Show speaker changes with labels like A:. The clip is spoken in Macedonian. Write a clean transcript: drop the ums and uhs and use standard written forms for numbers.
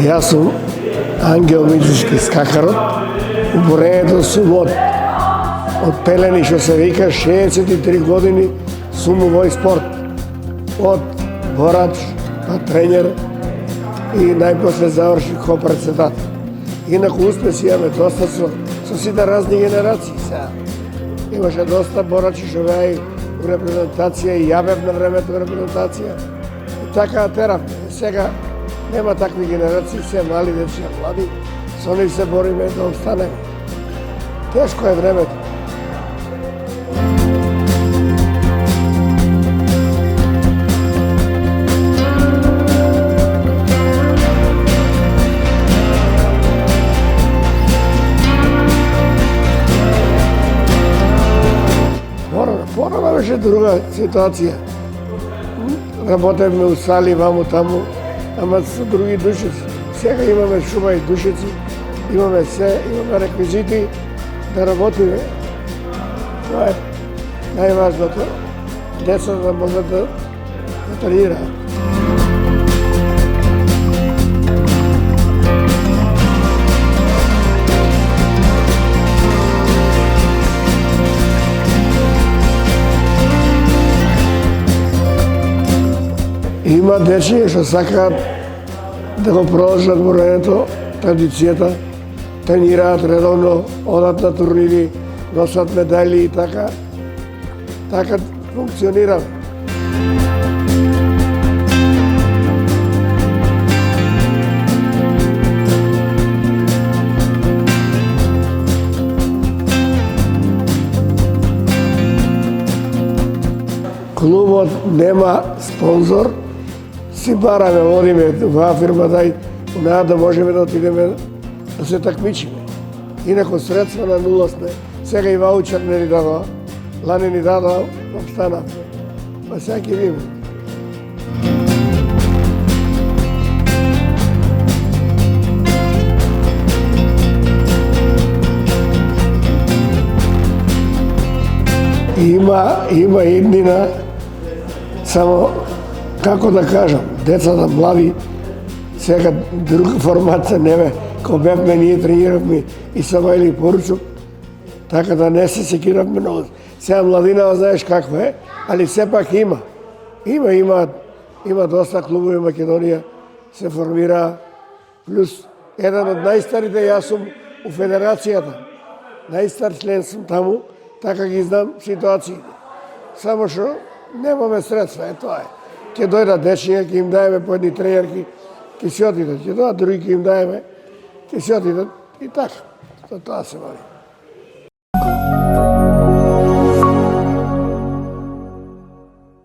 A: Јас сум Ангел Мицички скакарот, уборењето сум од пелени, што се вика, 63 години сум овој спорт. Од борач, па тренер и најпосле заврши ко председател. Инаку успеси имаме доста со сите разни генерации сега. Имаше доста борачи што беа у репрезентација и ја бев на времето репрезентација. И така теравме. Сега нема такви генерации, се мали дечија, млади, со нив се бориме да обстанеме. Тешко е времето. Порано беше друга ситуација. Работевме у сали, ваму, таму, ама со други душици. Сега имаме шума и душици, имаме се, имаме реквизити да работиме. Тоа е најважното. Децата да можат да тренираат. Има дечиња што сакаат да го продолжат борењето, традицијата, тренираат редовно, одат на турнири, носат медали и така. Така функционираме. Клубот нема спонзор, си бараме, одиме во фирма дај, да можеме да отидеме да се такмичиме. Инако средства на нула сме. Сега и ваучер не ни дадоа, лани ни дадоа, обстанавме. Па сега ќе видиме. Има иднина, само како да кажам, децата млади, сега друга формација нема, ко бевме ние трениравме и сама или поручок, така да не се секиравме много. Сега младина знаеш какво е, али сепак има. Има доста клубови во Македонија, се формира, плюс еден од најстарите, јас сум у федерацијата. Најстар член сум таму, така ги знам ситуациите. Само што немаме средства, тоа е. Ќе дојдат дечиња, ќе им даеме по едни тренерки, ќе си отидат, ќе дојдат други, ќе им даеме, ќе си отидат и така. Тоа се вали.